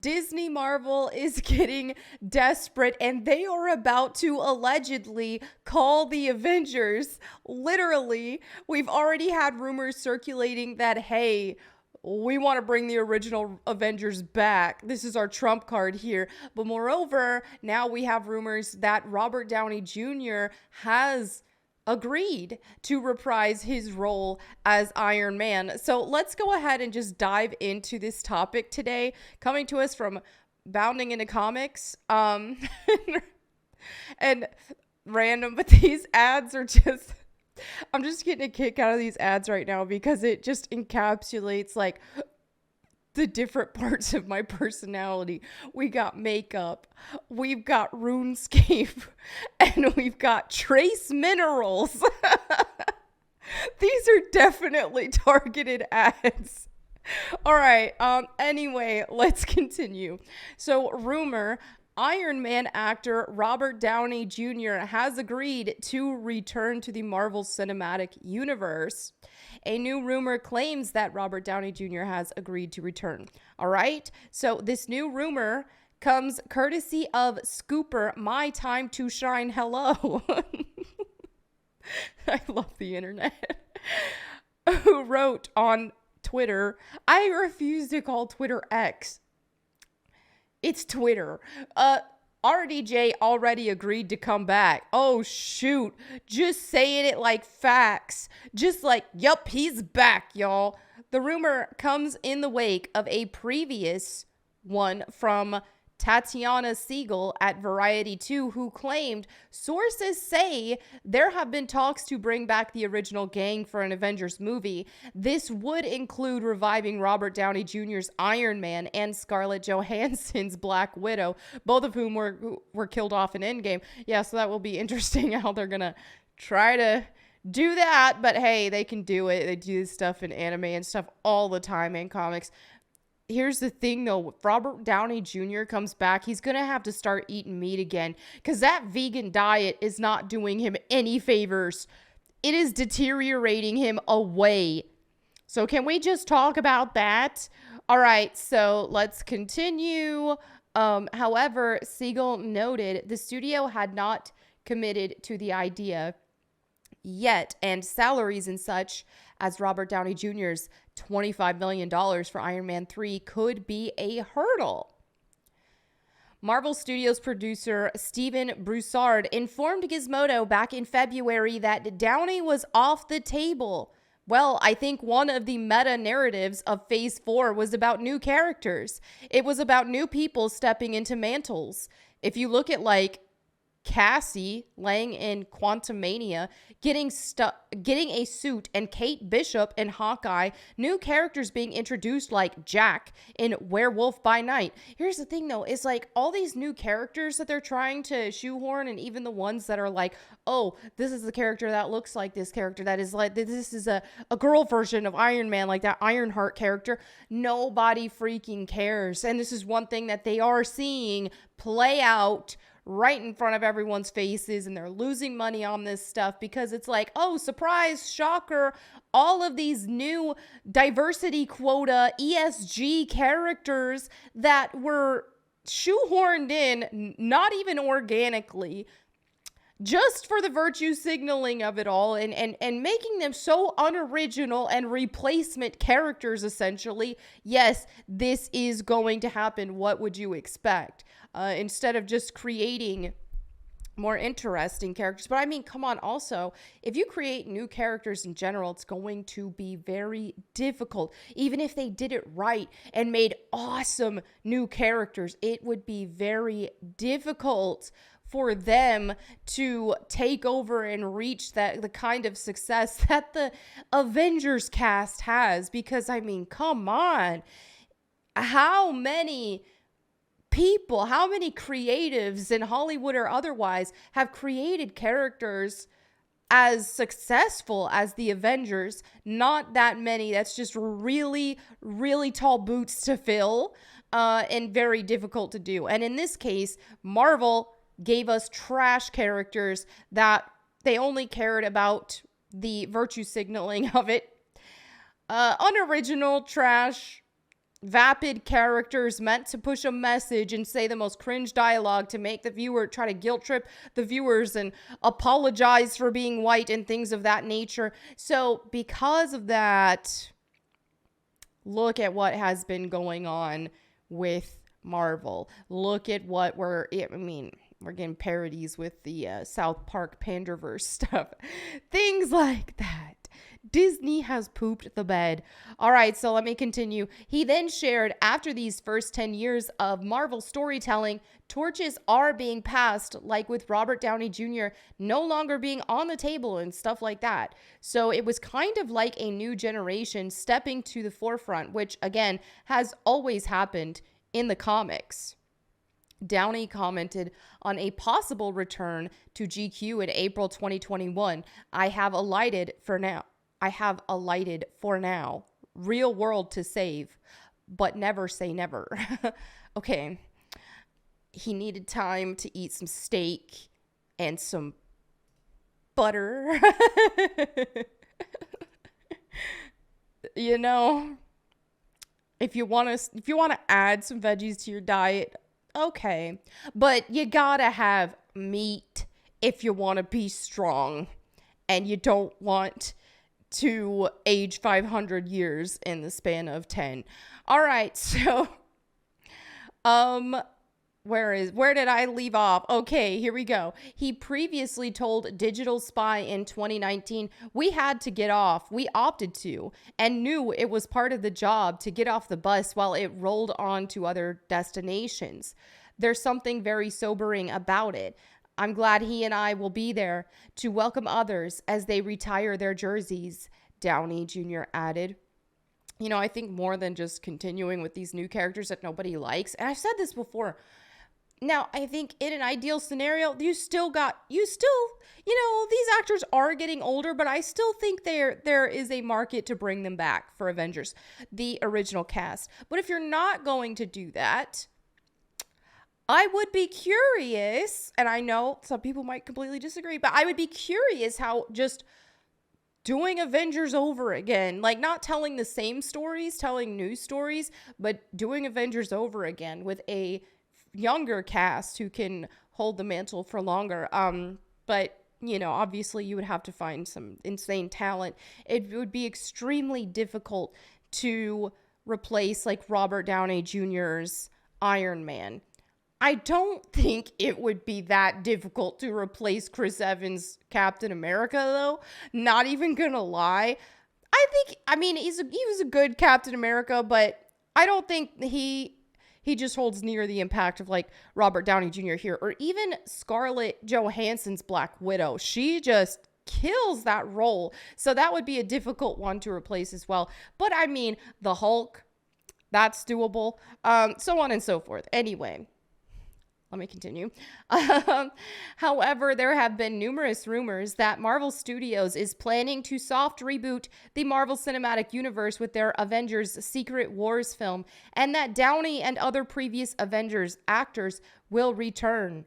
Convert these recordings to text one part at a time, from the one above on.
Disney Marvel is getting desperate and they are about to allegedly call the Avengers. Literally, we've already had rumors circulating that, hey, we want to bring the original Avengers back. This is our trump card here. But moreover, now we have rumors that Robert Downey Jr. has agreed to reprise his role as Iron Man. So let's go ahead and just dive into this topic today, coming to us from Bounding into Comics. And random, but these ads are just, I'm just getting a kick out of these ads right now because it just encapsulates like the different parts of my personality. We got makeup, we've got RuneScape, and we've got trace minerals. These are definitely targeted ads. All right. Anyway, let's continue. So, rumor, Iron Man actor Robert Downey Jr. has agreed to return to the Marvel Cinematic Universe. A new rumor claims that Robert Downey Jr. has agreed to return. All right. So this new rumor comes courtesy of Scooper, My Time to Shine. Hello. I love the internet. Who wrote on Twitter, I refuse to call Twitter X. It's Twitter. RDJ already agreed to come back. Oh, shoot. Just saying it like facts. Just like, yup, he's back, y'all. The rumor comes in the wake of a previous one from Tatiana Siegel at Variety 2, who claimed sources say there have been talks to bring back the original gang for an Avengers movie. This would include reviving Robert Downey Jr.'s Iron Man and Scarlett Johansson's Black Widow, both of whom were killed off in Endgame. Yeah, so that will be interesting how they're gonna try to do that, but hey, they can do it. They do this stuff in anime and stuff all the time in comics. Here's the thing, though. If Robert Downey Jr. comes back, he's going to have to start eating meat again because that vegan diet is not doing him any favors. It is deteriorating him away. So can we just talk about that? All right, so let's continue. However, Siegel noted the studio had not committed to the idea yet, and salaries and such as Robert Downey Jr.'s $25 million for Iron Man 3 could be a hurdle. Marvel Studios producer Steven Broussard informed Gizmodo back in February that Downey was off the table. Well, I think one of the meta narratives of Phase 4 was about new characters. It was about new people stepping into mantles. If you look at like Cassie Lang in Quantumania getting a suit, and Kate Bishop in Hawkeye, new characters being introduced like Jack in Werewolf by Night. Here's the thing though, is like all these new characters that they're trying to shoehorn, and even the ones that are like, oh, this is the character that looks like this character, that is like, this is a girl version of Iron Man, like that Ironheart character. Nobody freaking cares. And this is one thing that they are seeing play out right in front of everyone's faces, and they're losing money on this stuff because it's like, oh, surprise, shocker, all of these new diversity quota ESG characters that were shoehorned in, not even organically, just for the virtue signaling of it all, and making them so unoriginal and replacement characters, essentially. Yes, this is going to happen. What would you expect? Instead of just creating more interesting characters. But I mean, come on, also, if you create new characters in general, it's going to be very difficult. Even if they did it right and made awesome new characters, it would be very difficult for them to take over and reach the kind of success that the Avengers cast has. Because, I mean, come on. How many people, how many creatives in Hollywood or otherwise have created characters as successful as the Avengers? Not that many. That's just really, really tall boots to fill, and very difficult to do. And in this case, Marvel gave us trash characters that they only cared about the virtue signaling of it. Unoriginal, trash, vapid characters meant to push a message and say the most cringe dialogue to make the viewer try to guilt trip the viewers and apologize for being white and things of that nature. So because of that, look at what has been going on with Marvel. Look at what we're getting parodies with the South Park Panderverse stuff. Things like that. Disney has pooped the bed. All right, so let me continue. He then shared, after these first 10 years of Marvel storytelling, torches are being passed, like with Robert Downey Jr. no longer being on the table and stuff like that. So it was kind of like a new generation stepping to the forefront, which, again, has always happened in the comics. Downey commented on a possible return to GQ in April 2021. I have alighted for now. Real world to save, but never say never. Okay. He needed time to eat some steak and some butter. You know, if you want to add some veggies to your diet, okay. But you gotta have meat if you want to be strong and you don't want to age 500 years in the span of 10. All right, so where did I leave off? Okay, here we go. He previously told Digital Spy in 2019, we had to get off. We opted to and knew it was part of the job to get off the bus while it rolled on to other destinations. There's something very sobering about it. I'm glad he and I will be there to welcome others as they retire their jerseys, Downey Jr. added. You know, I think more than just continuing with these new characters that nobody likes, and I've said this before. Now, I think in an ideal scenario, these actors are getting older, but I still think there is a market to bring them back for Avengers, the original cast. But if you're not going to do that, I would be curious, and I know some people might completely disagree, but I would be curious how just doing Avengers over again, like not telling the same stories, telling new stories, but doing Avengers over again with a younger cast who can hold the mantle for longer. But, you know, obviously you would have to find some insane talent. It would be extremely difficult to replace like Robert Downey Jr.'s Iron Man. I don't think it would be that difficult to replace Chris Evans' Captain America, though. Not even gonna lie. He was a good Captain America, but I don't think he just holds near the impact of like Robert Downey Jr. here, or even Scarlett Johansson's Black Widow. She just kills that role. So that would be a difficult one to replace as well. But I mean, the Hulk, that's doable. So on and so forth. Anyway. Let me continue. However, there have been numerous rumors that Marvel Studios is planning to soft reboot the Marvel Cinematic Universe with their Avengers Secret Wars film, and that Downey and other previous Avengers actors will return.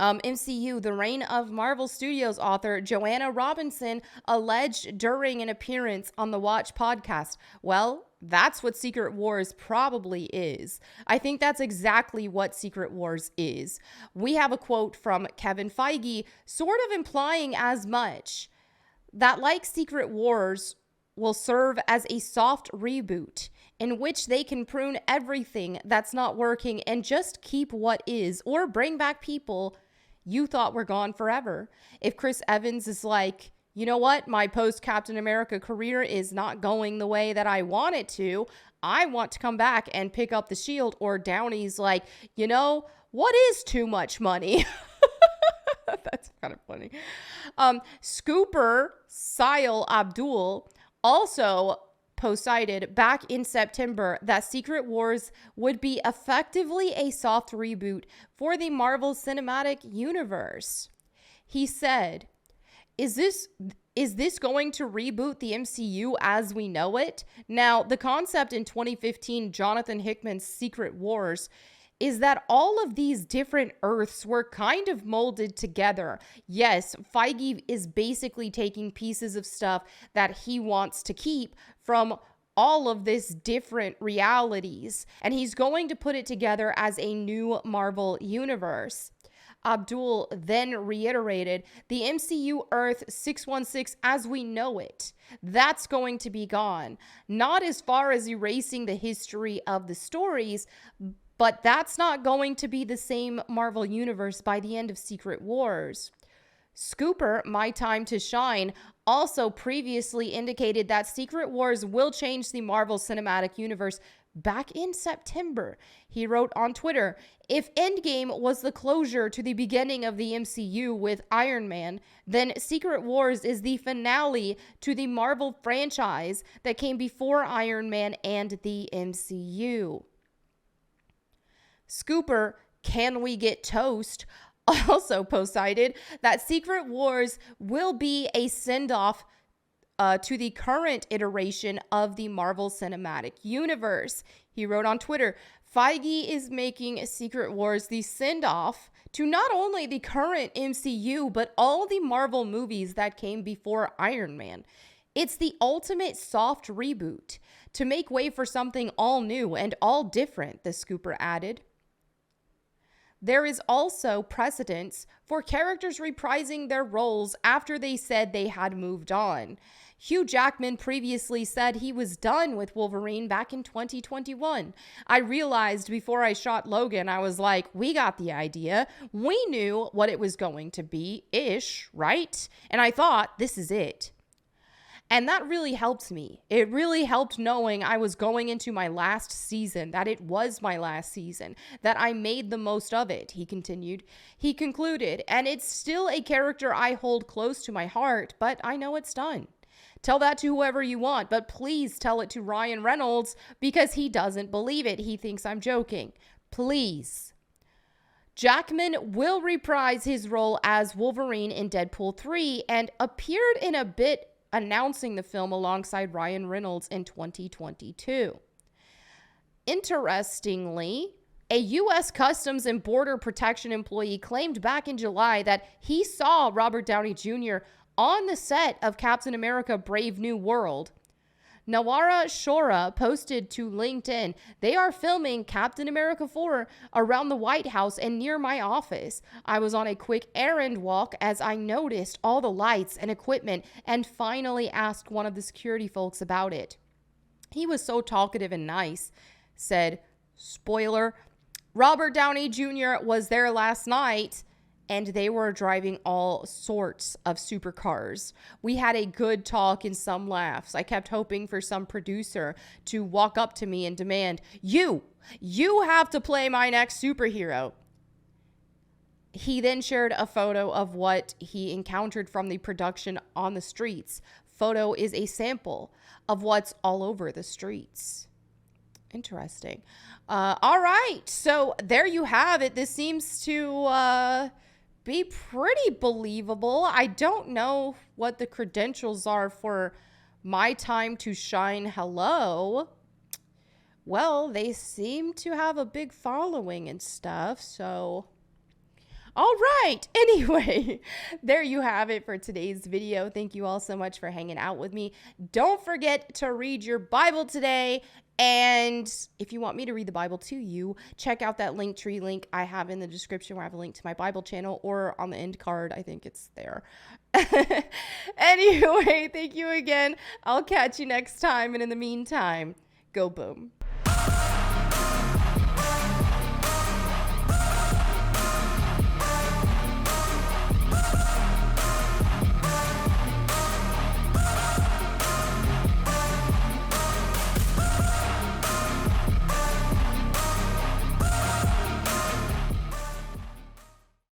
MCU, The Reign of Marvel Studios author Joanna Robinson alleged during an appearance on the Watch podcast. Well, that's what Secret Wars probably is. I think that's exactly what Secret Wars is. We have a quote from Kevin Feige sort of implying as much, that like Secret Wars will serve as a soft reboot in which they can prune everything that's not working and just keep what is, or bring back people you thought were gone forever. If Chris Evans is like, you know what, my post-Captain America career is not going the way that I want it to, I want to come back and pick up the shield, or Downey's like, you know, what is too much money? That's kind of funny. Scooper Sile Abdul also cited back in September that Secret Wars would be effectively a soft reboot for the Marvel Cinematic Universe. He said, Is this going to reboot the MCU as we know it? Now, the concept in 2015, Jonathan Hickman's Secret Wars, is that all of these different Earths were kind of molded together. Yes, Feige is basically taking pieces of stuff that he wants to keep from all of this different realities, and he's going to put it together as a new Marvel universe. Abdul then reiterated the MCU Earth 616 as we know it. That's going to be gone. Not as far as erasing the history of the stories, but that's not going to be the same Marvel universe by the end of Secret Wars. Scooper, My Time to Shine, also previously indicated that Secret Wars will change the Marvel Cinematic Universe back in September. He wrote on Twitter, if Endgame was the closure to the beginning of the MCU with Iron Man, then Secret Wars is the finale to the Marvel franchise that came before Iron Man and the MCU. Scooper, Can We Get Toast, also cited that Secret Wars will be a send-off to the current iteration of the Marvel Cinematic Universe. He wrote on Twitter, Feige is making Secret Wars the send-off to not only the current MCU, but all the Marvel movies that came before Iron Man. It's the ultimate soft reboot to make way for something all new and all different, the Scooper added. There is also precedence for characters reprising their roles after they said they had moved on. Hugh Jackman previously said he was done with Wolverine back in 2021. I realized before I shot Logan, I was like, we got the idea. We knew what it was going to be-ish, right? And I thought, this is it. And that really helped me. It really helped knowing I was going into my last season, that it was my last season, that I made the most of it, he continued. He concluded, and it's still a character I hold close to my heart, but I know it's done. Tell that to whoever you want, but please tell it to Ryan Reynolds because he doesn't believe it. He thinks I'm joking. Please. Jackman will reprise his role as Wolverine in Deadpool 3 and appeared in a bit announcing the film alongside Ryan Reynolds in 2022. Interestingly, a U.S. Customs and Border Protection employee claimed back in July that he saw Robert Downey Jr. on the set of Captain America: Brave New World. Nawara Shora posted to LinkedIn, they are filming Captain America 4 around the White House and near my office. I was on a quick errand walk as I noticed all the lights and equipment and finally asked one of the security folks about it. He was so talkative and nice, said, spoiler, Robert Downey Jr. was there last night and they were driving all sorts of supercars. We had a good talk and some laughs. I kept hoping for some producer to walk up to me and demand, you have to play my next superhero. He then shared a photo of what he encountered from the production on the streets. Photo is a sample of what's all over the streets. Interesting. All right. So there you have it. This seems to be pretty believable. I don't know what the credentials are for My Time to Shine Hello. Well, they seem to have a big following and stuff, so all right. Anyway, there you have it for today's video. Thank you all so much for hanging out with me. Don't forget to read your Bible today. And if you want me to read the Bible to you, check out that Linktree link I have in the description where I have a link to my Bible channel, or on the end card. I think it's there. Anyway, thank you again. I'll catch you next time. And in the meantime, go boom.